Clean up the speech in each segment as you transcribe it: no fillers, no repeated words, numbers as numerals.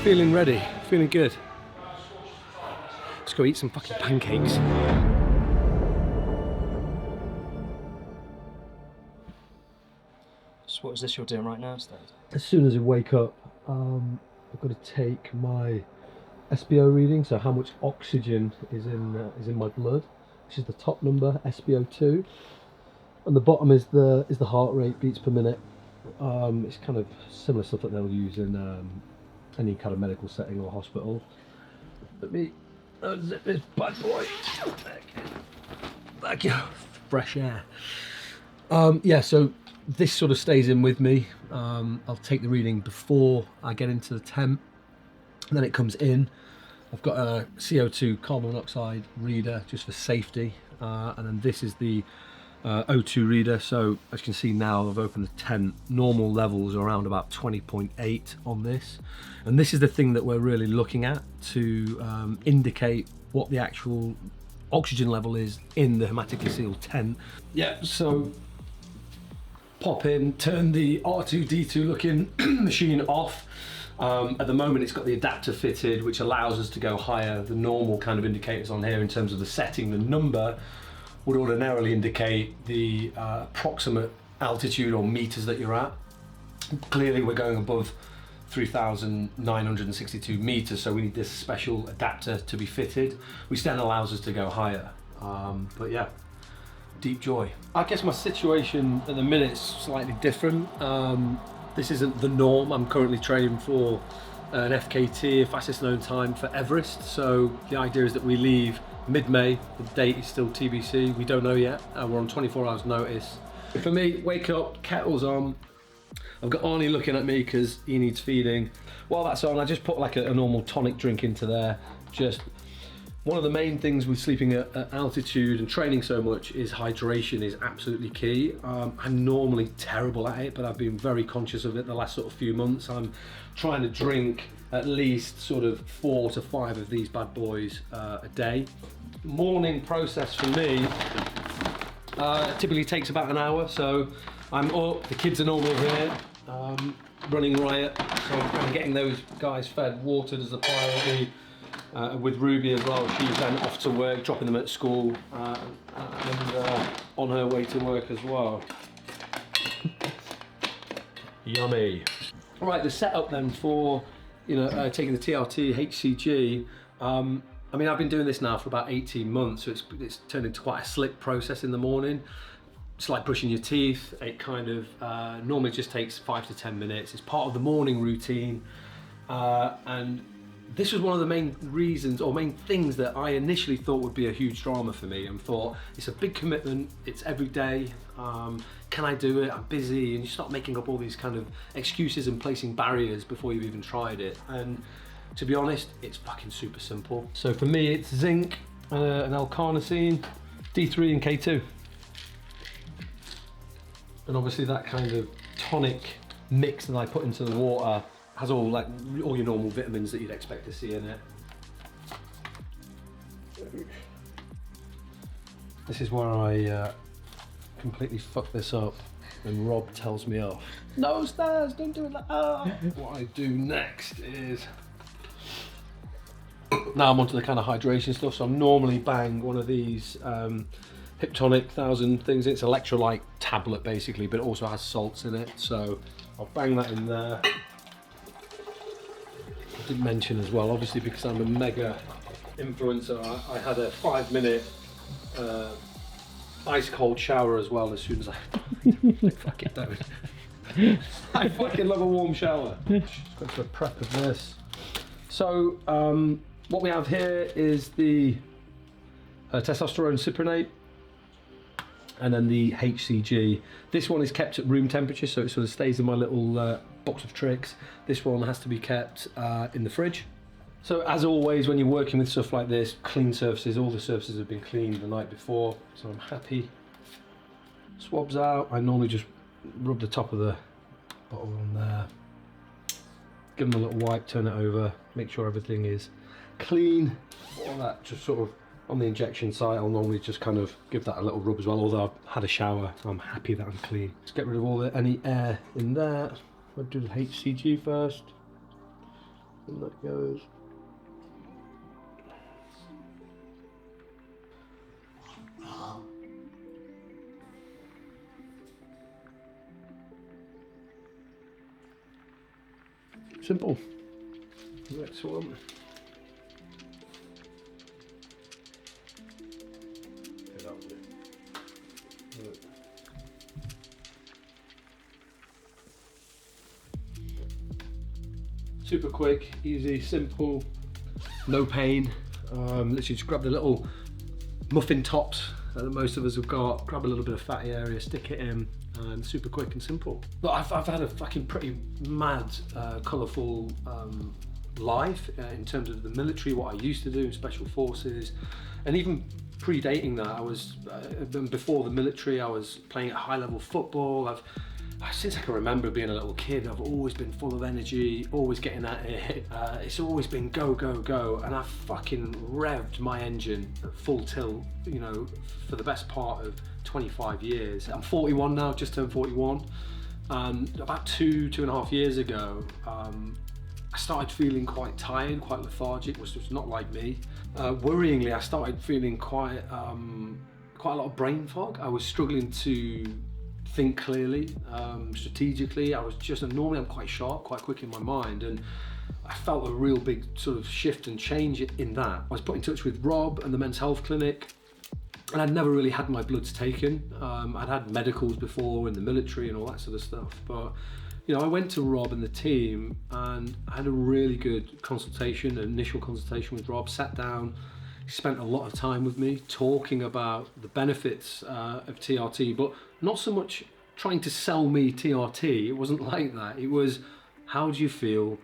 Feeling ready, feeling good. Let's go eat some fucking pancakes. So what is this you're doing right now, Staz? As soon as I wake up, I've got to take my SBO reading, so how much oxygen is in my blood, which is the top number, SBO2, and the bottom is the heart rate, beats per minute. It's kind of similar stuff that they'll use in any kind of medical setting or hospital. Let me unzip this bad boy. Thank you. Fresh air. Yeah, so this sort of stays in with me. I'll take the reading before I get into the tent, and then it comes in. I've got a CO2 carbon monoxide reader just for safety, and then this is the O2 reader. So as you can see now, I've opened the tent. Normal levels are around about 20.8 on this, and this is the thing that we're really looking at to indicate what the actual oxygen level is in the hermetically sealed tent. Yeah, so pop in, turn the R2D2 looking machine off. At the moment it's got the adapter fitted, which allows us to go higher. The normal kind of indicators on here in terms of the setting, the number would ordinarily indicate the approximate altitude or meters that you're at. Clearly we're going above 3,962 meters, so we need this special adapter to be fitted, which then allows us to go higher. But yeah, deep joy. I guess my situation at the minute is slightly different. This isn't the norm. I'm currently training for an FKT, a fastest known time for Everest. So the idea is that we leave mid-May. The date is still TBC. We don't know yet. We're on 24 hours notice. For me, wake up, kettle's on. I've got Arnie looking at me because he needs feeding. While that's on, I just put like a normal tonic drink into there. Just one of the main things with sleeping at altitude and training so much is hydration is absolutely key. I'm normally terrible at it, but I've been very conscious of it the last sort of few months. I'm trying to drink at least sort of 4 to 5 of these bad boys a day. Morning process for me typically takes about an hour, so I'm up, the kids are normally here, running riot, so I'm getting those guys fed, watered as a priority. With Ruby as well, she's then off to work, dropping them at school, and on her way to work as well. Yummy. Right, the setup then for taking the TRT HCG. I mean, I've been doing this now for about 18 months, so it's turned into quite a slick process in the morning. It's like brushing your teeth. It kind of normally just takes 5 to 10 minutes. It's part of the morning routine, and this was one of the main reasons or main things that I initially thought would be a huge drama for me, and thought it's a big commitment, it's every day, can I do it, I'm busy, and you start making up all these kind of excuses and placing barriers before you've even tried it. And to be honest, it's fucking super simple. So for me it's zinc, and L-carnosine, D3 and K2. And obviously that kind of tonic mix that I put into the water has all your normal vitamins that you'd expect to see in it. This is where I completely fuck this up and Rob tells me off. No, Staz, don't do it like that. What I do next is, now I'm onto the kind of hydration stuff, so I'm normally bang one of these Hyptonic 1000 things. It's electrolyte tablet basically, but it also has salts in it, so I'll bang that in there. I did mention as well, obviously because I'm a mega influencer, I had a 5-minute ice cold shower as well as soon as I fucking don't. I fucking love a warm shower. Just go for a prep of this. So what we have here is the testosterone cyprinate, and then the HCG. This one is kept at room temperature, so it sort of stays in my little box of tricks. This one has to be kept in the fridge. So as always, when you're working with stuff like this, clean surfaces, all the surfaces have been cleaned the night before, so I'm happy. Swabs out, I normally just rub the top of the bottle on there. Give them a little wipe, turn it over, make sure everything is clean. All that just sort of on the injection site, I'll normally just kind of give that a little rub as well, although I've had a shower, so I'm happy that I'm clean. Let's get rid of all any air in there. I'll do the HCG first. And that goes. Simple. Next one. Super quick, easy, simple, no pain. Literally just grab the little muffin tops that most of us have got, grab a little bit of fatty area, stick it in, and super quick and simple. But I've had a fucking pretty mad, colourful life in terms of the military, what I used to do in special forces, and even predating that, I was before the military, I was playing at high level football. Since I can remember being a little kid, I've always been full of energy, always getting at it. It's always been go, go, go, and I've fucking revved my engine at full tilt, you know, for the best part of 25 years. I'm 41 now, just turned 41. About two and a half years ago, I started feeling quite tired, quite lethargic, which was not like me. Worryingly, I started feeling quite a lot of brain fog. I was struggling to think clearly, strategically. I was just, normally I'm quite sharp, quite quick in my mind, and I felt a real big sort of shift and change in that. I was put in touch with Rob and the men's health clinic, and I'd never really had my bloods taken. I'd had medicals before in the military and all that sort of stuff, but you know, I went to Rob and the team and I had a really good consultation, an initial consultation with Rob, sat down. He spent a lot of time with me talking about the benefits of TRT, but not so much trying to sell me TRT. It wasn't like that. It was, how do you feel?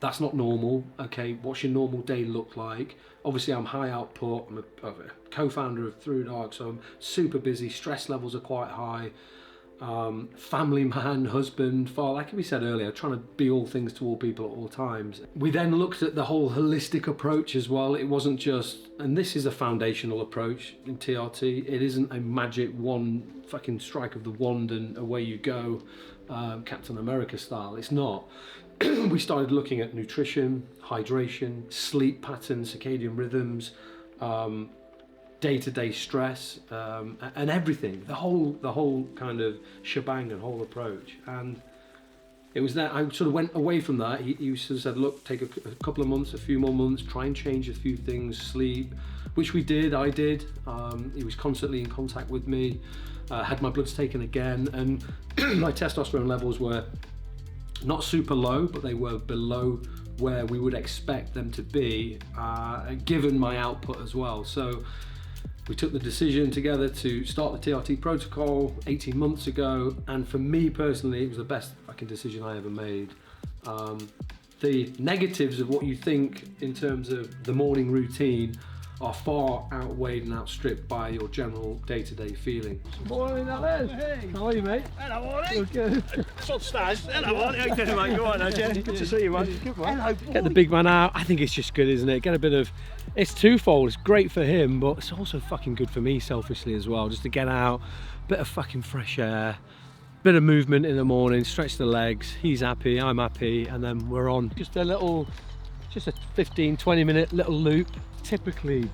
That's not normal. Okay, what's your normal day look like? Obviously, I'm high output. I'm a co-founder of ThruDark, so I'm super busy. Stress levels are quite high. Family man, husband, father, like we said earlier, trying to be all things to all people at all times. We then looked at the whole holistic approach as well. It wasn't just, and this is a foundational approach in TRT, it isn't a magic one fucking strike of the wand and away you go, Captain America style. It's not. We started looking at nutrition, hydration, sleep patterns, circadian rhythms, day-to-day stress, and everything, the whole kind of shebang and whole approach. And it was that I sort of went away from that. He sort of said, look, take a couple of months, a few more months, try and change a few things, sleep, which we did, I did. He was constantly in contact with me, had my bloods taken again, and my testosterone levels were not super low, but they were below where we would expect them to be, given my output as well. So we took the decision together to start the TRT protocol 18 months ago, and for me personally, it was the best fucking decision I ever made. The negatives of what you think in terms of the morning routine are far outweighed and outstripped by your general day-to-day feeling. Morning, Alan. Hey. How are you, mate? Hello, morning. Good. Sod Staz. Hello, morning. How you doing, mate? You all right, Jen? Good to see you, mate. Good, man. Hello, boy. Get the big man out. I think it's just good, isn't it? Get a bit of, it's twofold. It's great for him, but it's also fucking good for me selfishly as well. Just to get out, bit of fucking fresh air, bit of movement in the morning, stretch the legs. He's happy, I'm happy, and then we're on. Just a 15-20 minute little loop. Typically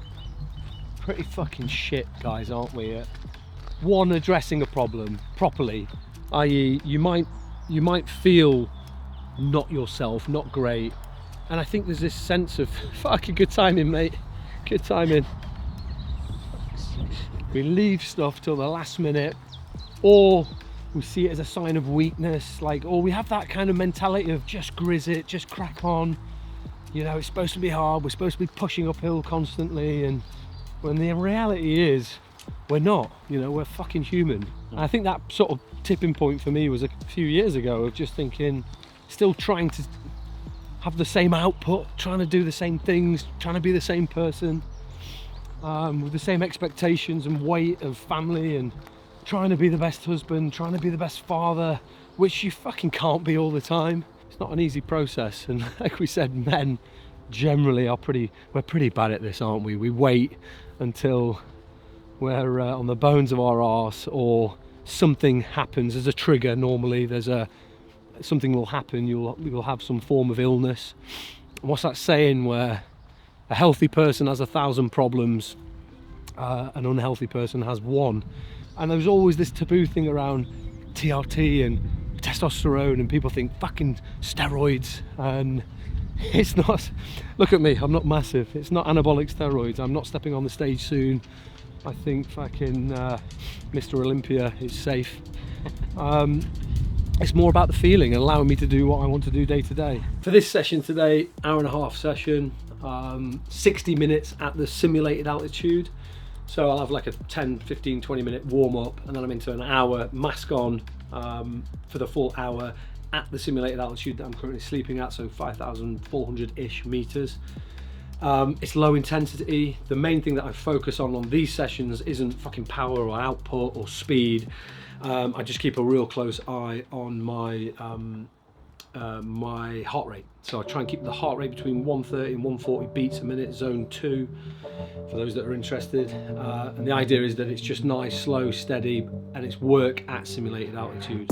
pretty fucking shit guys, aren't we, at one, addressing a problem properly, i.e. you might feel not yourself, not great, and I think there's this sense of fucking good timing, mate, good timing. We leave stuff till the last minute, or we see it as a sign of weakness, like, or we have that kind of mentality of just grizz it, just crack on. You know, it's supposed to be hard, we're supposed to be pushing uphill constantly, and when the reality is, we're not, you know, we're fucking human. And I think that sort of tipping point for me was a few years ago of just thinking, still trying to have the same output, trying to do the same things, trying to be the same person, with the same expectations and weight of family, and trying to be the best husband, trying to be the best father, which you fucking can't be all the time. It's not an easy process, and like we said, men generally are we're pretty bad at this, aren't we? We wait until we're on the bones of our arse, or something happens. There's a trigger normally, something will happen, you'll have some form of illness, what's that saying where a healthy person has 1,000 problems, an unhealthy person has one? And there's always this taboo thing around TRT and testosterone, and people think fucking steroids, and it's not. Look at me, I'm not massive. It's not anabolic steroids. I'm not stepping on the stage soon. I think fucking Mr. Olympia is safe. It's more about the feeling and allowing me to do what I want to do day to day. For this session today, hour-and-a-half session, 60 minutes at the simulated altitude. So I'll have like a 10, 15, 20 minute warm up, and then I'm into an hour mask on for the full hour at the simulated altitude that I'm currently sleeping at, so 5,400-ish meters. It's low intensity. The main thing that I focus on these sessions isn't fucking power or output or speed. I just keep a real close eye on my my heart rate. So I try and keep the heart rate between 130 and 140 beats a minute, zone 2, for those that are interested. And the idea is that it's just nice, slow, steady, and it's work at simulated altitude.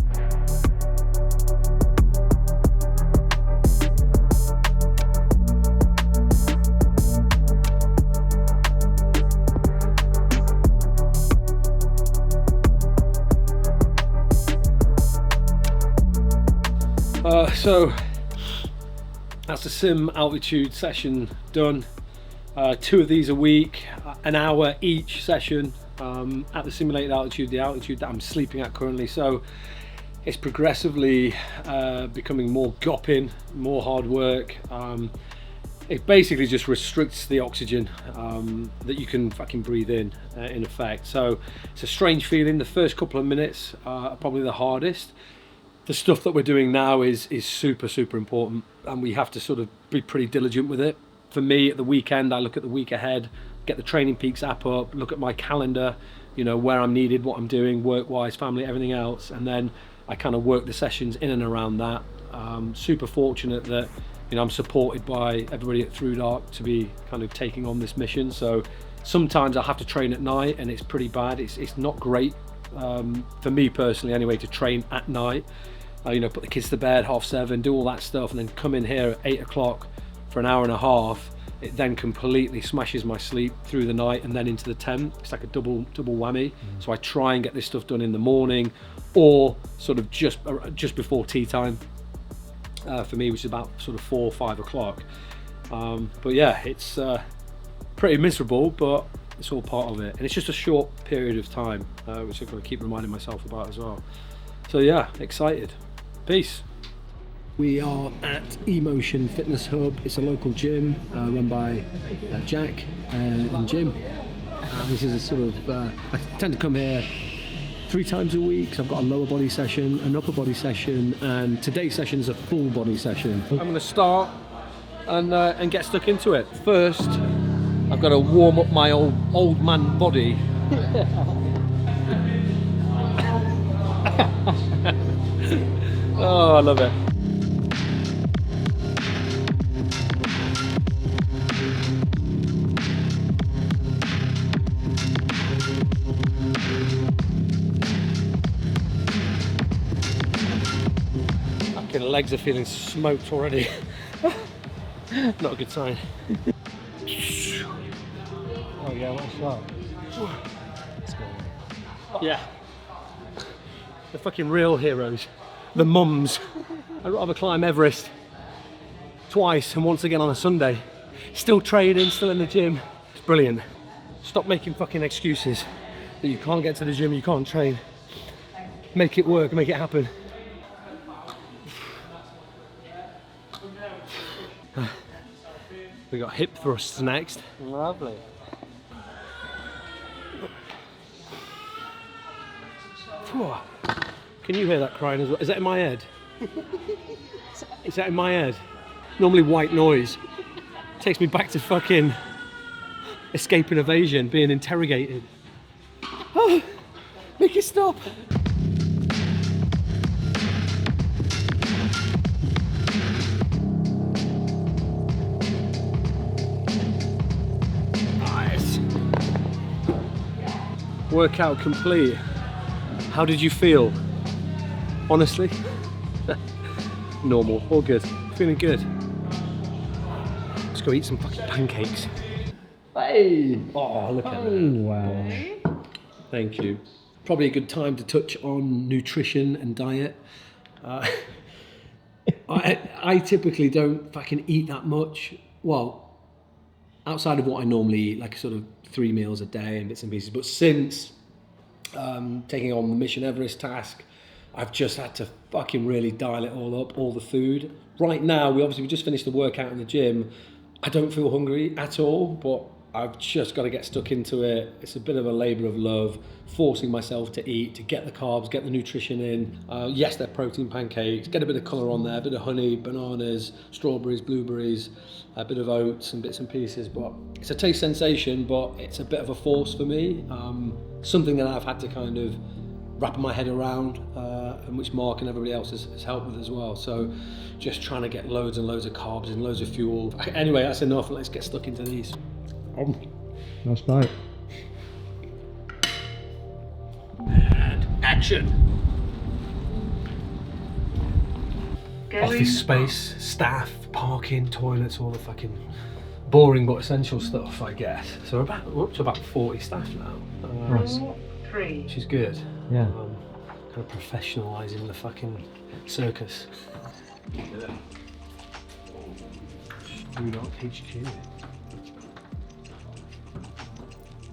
So that's the sim altitude session done. 2 of these a week, an hour each session at the simulated altitude, the altitude that I'm sleeping at currently. So it's progressively becoming more gopping, more hard work. It basically just restricts the oxygen that you can fucking breathe in effect. So it's a strange feeling. The first couple of minutes are probably the hardest. The stuff that we're doing now is super important, and we have to sort of be pretty diligent with it. For me, at the weekend, I look at the week ahead, get the Training Peaks app up, look at my calendar, you know, where I'm needed, what I'm doing, work-wise, family, everything else, and then I kind of work the sessions in and around that. Super fortunate that, you know, I'm supported by everybody at ThruDark to be kind of taking on this mission. So sometimes I have to train at night, and it's pretty bad. It's not great for me personally, anyway, to train at night. You know, put the kids to bed, 7:30, do all that stuff, and then come in here at 8 o'clock for an hour and a half. It then completely smashes my sleep through the night and then into the tent. It's like a double whammy. So I try and get this stuff done in the morning, or sort of just before tea time for me, which is about sort of 4 or 5 o'clock. But yeah, it's pretty miserable, but it's all part of it, and it's just a short period of time, which I've got to keep reminding myself about as well. So yeah, excited. Peace. We are at Emotion Fitness Hub. It's a local gym run by Jack and Jim. This is a sort of, I tend to come here 3 times a week. So I've got a lower body session, an upper body session, and today's session is a full body session. I'm going to start and get stuck into it. First, I've got to warm up my old man body. Oh, I love it. Fucking legs are feeling smoked already. Not a good sign. Oh yeah, what's that? Let's go. Yeah. The fucking real heroes. The mums. I'd rather climb Everest twice, and once again on a Sunday. Still training, still in the gym. It's brilliant. Stop making fucking excuses that you can't get to the gym, you can't train. Make it work, make it happen. We got hip thrusts next. Lovely. Can you hear that crying as well? Is that in my head? Is that in my head? Normally white noise. Takes me back to fucking escape and evasion, being interrogated. Oh, make it stop. Nice. Workout complete. How did you feel? Honestly? Normal, all good. Feeling good. Let's go eat some fucking pancakes. Hey! Oh, look at that. Wow. Thank you. Probably a good time to touch on nutrition and diet. I typically don't fucking eat that much. Well, outside of what I normally eat, like sort of 3 meals a day and bits and pieces. But since taking on the Mission Everest task, I've just had to fucking really dial it all up, all the food. Right now, we just finished the workout in the gym. I don't feel hungry at all, but I've just got to get stuck into it. It's a bit of a labour of love, forcing myself to eat, to get the carbs, get the nutrition in. Yes, they're protein pancakes, get a bit of colour on there, a bit of honey, bananas, strawberries, blueberries, a bit of oats and bits and pieces. But it's a taste sensation, but it's a bit of a force for me. Something that I've had to kind of wrap my head around, and which Mark and everybody else has helped with as well. So just trying to get loads and loads of carbs and loads of fuel. Anyway, that's enough. Let's get stuck into these. Nice bite. And action. Office space, staff, parking, toilets, all the fucking boring but essential stuff, I guess. So we're up to about 40 staff now. Nice. Which is good. Yeah. Kind of professionalising the fucking circus. ThruDark HQ.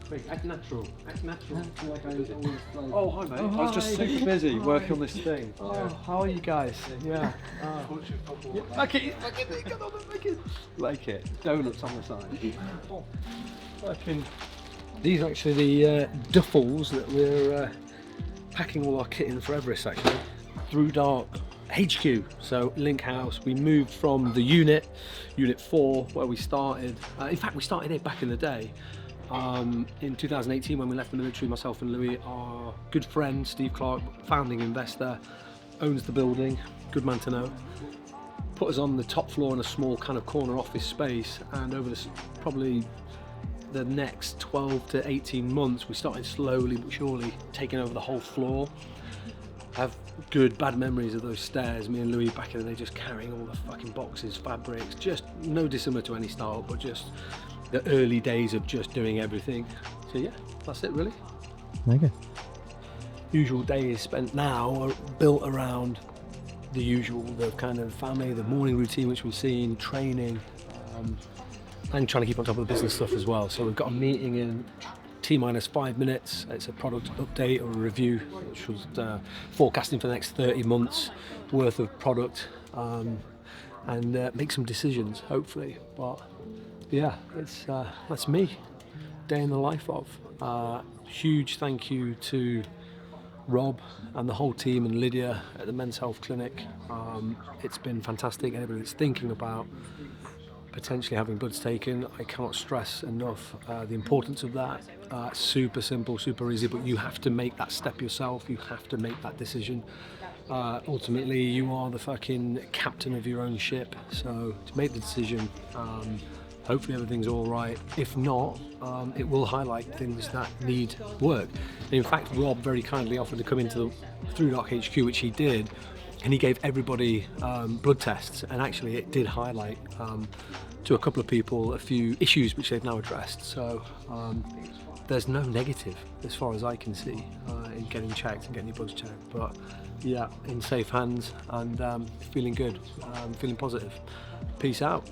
Quick, act natural. Act natural. Oh, hi mate. I was just super busy working on this thing. Oh, how are you guys? Yeah. Like it. Like it. Donuts on the side. Fucking. These are actually the duffels that we're packing all our kit in for Everest, actually. ThruDark HQ, so Link House. We moved from the Unit 4, where we started. In fact, we started it back in the day. In 2018, when we left the military, myself and Louis, our good friend Steve Clark, founding investor, owns the building, good man to know, put us on the top floor in a small kind of corner office space, and over probably the next 12 to 18 months, we started slowly but surely taking over the whole floor. I have good, bad memories of those stairs, me and Louis back in the day, just carrying all the fucking boxes, fabrics, just no dissimilar to any startup, but just the early days of just doing everything. So yeah, that's it really. Okay. Usual days spent now are built around the usual, the kind of family, the morning routine which we've seen, training, and trying to keep on top of the business stuff as well. So we've got a meeting in T-minus 5 minutes. It's a product update or a review, which was forecasting for the next 30 months worth of product, and make some decisions hopefully. But yeah, that's me, day in the life of. Huge thank you to Rob and the whole team and Lydia at the Men's Health Clinic. It's been fantastic. Anybody that's thinking about potentially having bloods taken, I cannot stress enough the importance of that. Super simple, super easy, but you have to make that step yourself. You have to make that decision. Ultimately, you are the fucking captain of your own ship. So to make the decision, hopefully everything's all right. If not, it will highlight things that need work. And in fact, Rob very kindly offered to come into the ThruDark HQ, which he did, and he gave everybody blood tests, and actually it did highlight to a couple of people a few issues which they've now addressed. So there's no negative as far as I can see in getting checked and getting your bloods checked. But yeah, in safe hands and feeling good, feeling positive. Peace out.